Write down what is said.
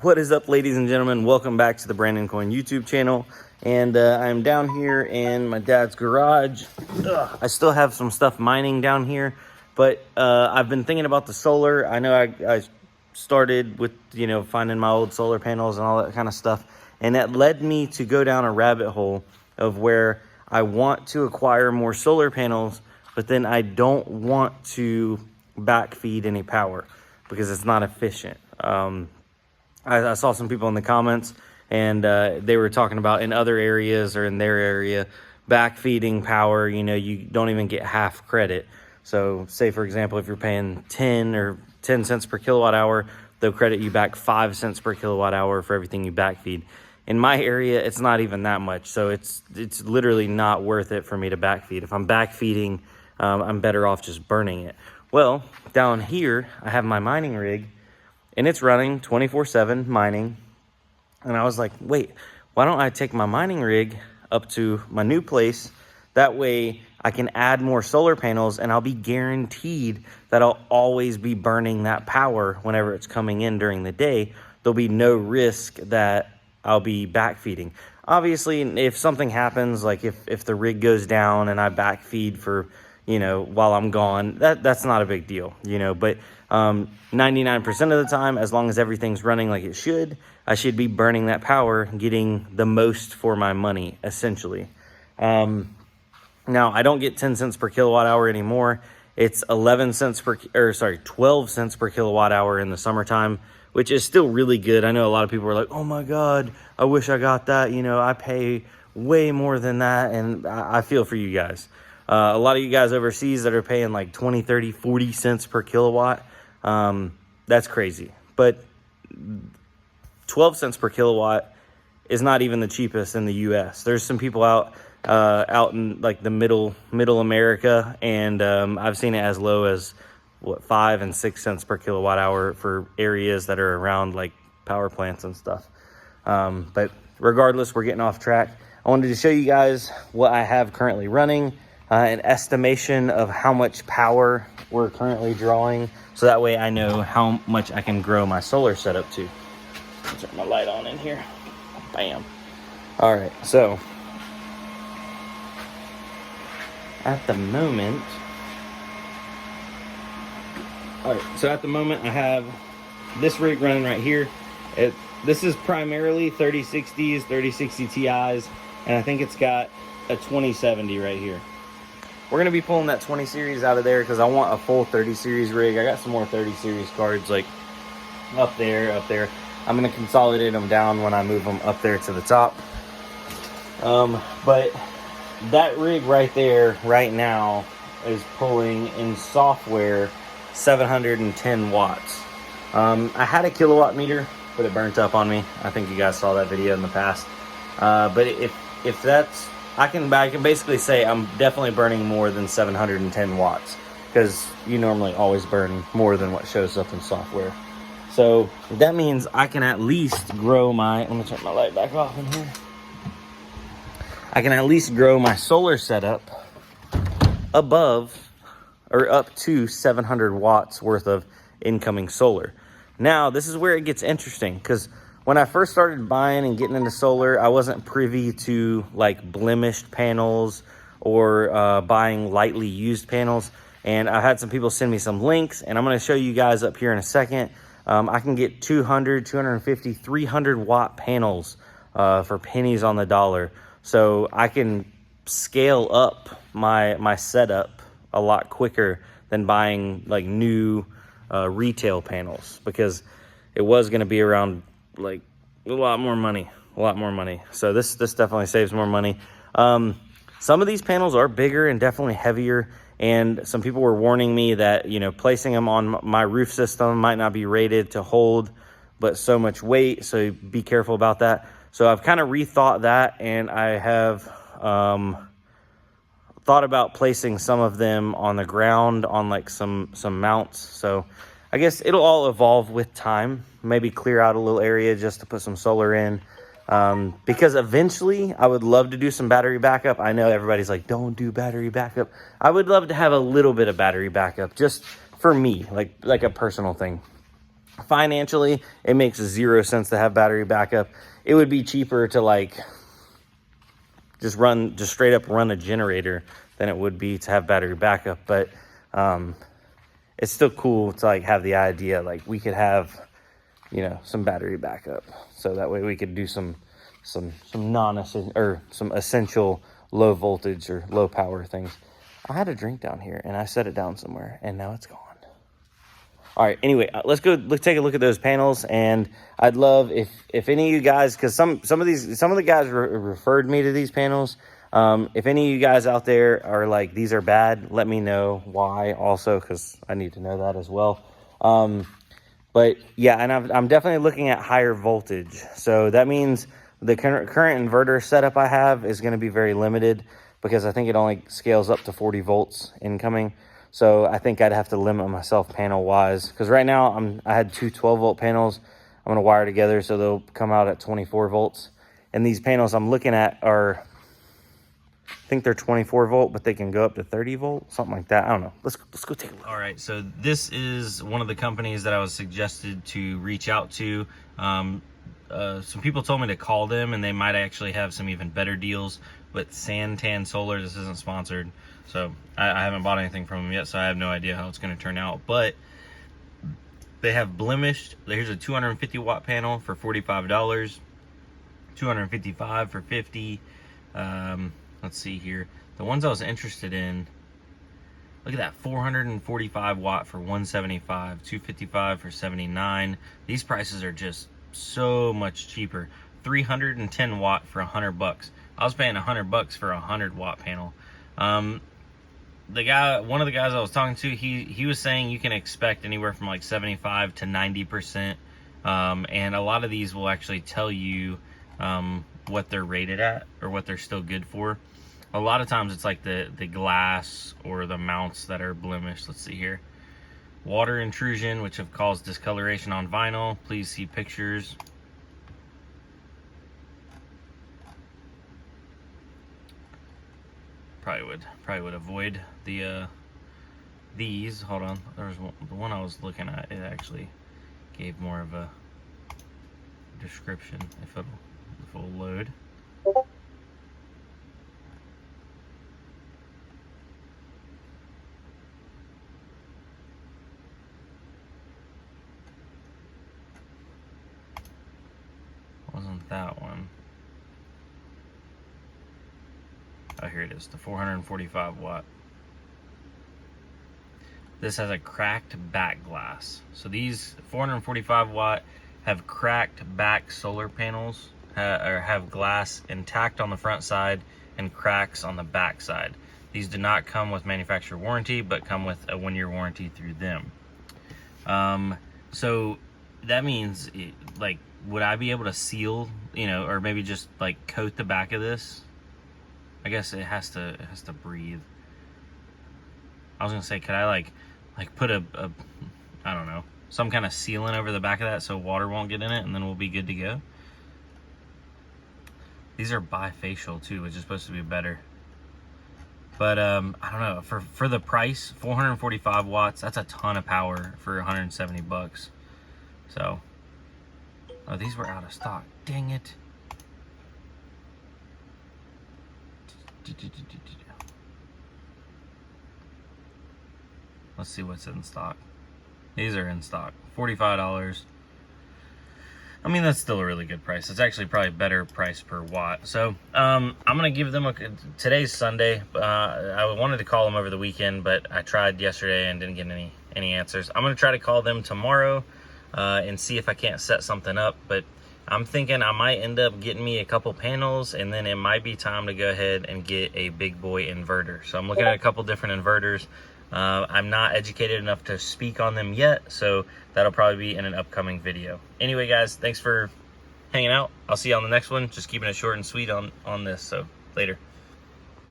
What is up, ladies and gentlemen? Welcome back to the Brandon Coin YouTube channel. And I'm down here in my dad's garage. I still have some stuff mining down here, but I've been thinking about the solar. I know I started with, finding my old solar panels and all that kind of stuff. And that led me to go down a rabbit hole of where I want to acquire more solar panels, but then I don't want to backfeed any power because it's not efficient. I saw some people in the comments and they were talking about in other areas or in their area, backfeeding power, you don't even get half credit. So say, for example, if you're paying 10 cents per kilowatt hour, they'll credit you back 5 cents per kilowatt hour for everything you backfeed. In my area, it's not even that much. So it's literally not worth it for me to backfeed. If I'm backfeeding, I'm better off just burning it. Well, down here, I have my mining rig and it's running 24/7 mining. And I was like, wait, why don't I take my mining rig up to my new place? That way I can add more solar panels and I'll be guaranteed that I'll always be burning that power whenever it's coming in during the day. There'll be no risk that I'll be backfeeding. Obviously, if something happens, like if the rig goes down and I backfeed for, while I'm gone, that's not a big deal, but 99% of the time, as long as everything's running like it should, I should be burning that power, getting the most for my money, essentially. Now, I don't get 10 cents per kilowatt hour anymore. It's 12 cents per kilowatt hour in the summertime, which is still really good. I know a lot of people are like, oh my God, I wish I got that. I pay way more than that. And I feel for you guys. A lot of you guys overseas that are paying like 20, 30, 40 cents per kilowatt. That's crazy. But 12 cents per kilowatt is not even the cheapest in the US. There's some people out in like the middle America, and I've seen it as low as 5 and 6 cents per kilowatt hour for areas that are around like power plants and stuff. But regardless, we're getting off track. I wanted to show you guys what I have currently running, an estimation of how much power we're currently drawing, so that way I know how much I can grow my solar setup to. Turn my light on in here. Bam. All right, so at the moment, I have this rig running right here. This is primarily 3060s, 3060 Ti's, and I think it's got a 2070 right here. We're going to be pulling that 20 series out of there because I want a full 30 series rig. I got some more 30 series cards like up there. I'm going to consolidate them down when I move them up there to the top. But that rig right there right now is pulling in software 710 watts. I had a kilowatt meter, but it burnt up on me. I think you guys saw that video in the past. But if that's, I can basically say I'm definitely burning more than 710 watts because you normally always burn more than what shows up in software. So that means I can at least grow let me turn my light back off in here. I can at least grow my solar setup above or up to 700 watts worth of incoming solar. Now, this is where it gets interesting because when I first started buying and getting into solar, I wasn't privy to like blemished panels or buying lightly used panels. And I had some people send me some links, and I'm going to show you guys up here in a second. I can get 200, 250, 300 watt panels for pennies on the dollar. So I can scale up my setup a lot quicker than buying like new retail panels, because it was going to be around like a lot more money. So this definitely saves more money. Some of these panels are bigger and definitely heavier, and some people were warning me that placing them on my roof system might not be rated to hold but so much weight, so be careful about that. So I've kind of rethought that, and I have thought about placing some of them on the ground on like some mounts. So I guess it'll all evolve with time. Maybe clear out a little area just to put some solar in. Because eventually I would love to do some battery backup. I know everybody's like, don't do battery backup. I would love to have a little bit of battery backup just for me, like a personal thing. financially, it makes 0 sense to have battery backup. It would be cheaper to like just straight up run a generator than it would be to have battery backup. But it's still cool to like have the idea, like we could have, you know, some battery backup. So that way we could do some non-essential or some essential low voltage or low power things. I had a drink down here and I set it down somewhere and now it's gone. All right, anyway, let's take a look at those panels. And I'd love if any of you guys, because some of the guys referred me to these panels. If any of you guys out there are like, these are bad, let me know why also, because I need to know that as well. But yeah, and I'm definitely looking at higher voltage. So that means the current inverter setup I have is going to be very limited, because I think it only scales up to 40 volts incoming. So I think I'd have to limit myself panel wise, because right now I had two 12-volt panels. I'm going to wire together so they'll come out at 24 volts. And these panels I'm looking at are, I think they're 24 volt, but they can go up to 30 volt, something like that. I don't know. Let's go take a look. All right, so this is one of the companies that I was suggested to reach out to. Some people told me to call them, and they might actually have some even better deals. But Santan Solar, this isn't sponsored, so I haven't bought anything from them yet, so I have no idea how it's going to turn out. But they have blemished. Here's a 250 watt panel for $45, 255 for $50. Let's see here. The ones I was interested in, look at that, 445 watt for $175, 255 for $79. These prices are just so much cheaper. 310 watt for $100. I was paying $100 for a 100 watt panel. One of the guys I was talking to, he was saying you can expect anywhere from like 75 to 90%. And a lot of these will actually tell you what they're rated at or what they're still good for. A lot of times it's like the glass or the mounts that are blemished. Let's see here. Water intrusion, which have caused discoloration on vinyl. Please see pictures. Probably would avoid these. Hold on. There was the one I was looking at. It actually gave more of a description. If it'll load. Wasn't that one? Oh, here it is, the 445 watt. This has a cracked back glass. So these 445 watt have cracked back solar panels, or have glass intact on the front side and cracks on the back side. These do not come with manufacturer warranty, but come with a 1-year warranty through them. So that means, like, would I be able to seal, you know, or maybe just like coat the back of this? I guess it has to breathe. I was gonna say, could I like put a I don't know, some kind of sealant over the back of that so water won't get in it, and then we'll be good to go. These are bifacial too, which is supposed to be better. But I don't know, for the price, 445 watts, that's a ton of power for $170. So, oh, these were out of stock. Dang it. Let's see what's in stock. These are in stock. $45. I mean, that's still a really good price. It's actually probably better price per watt. So I'm gonna give them today's Sunday. I wanted to call them over the weekend, but I tried yesterday and didn't get any answers. I'm gonna try to call them tomorrow and see if I can't set something up. But I'm thinking I might end up getting me a couple panels, and then it might be time to go ahead and get a big boy inverter. So I'm looking at a couple different inverters. I'm not educated enough to speak on them yet, so that'll probably be in an upcoming video. Anyway, guys, thanks for hanging out. I'll see you on the next one. Just keeping it short and sweet on this, so later.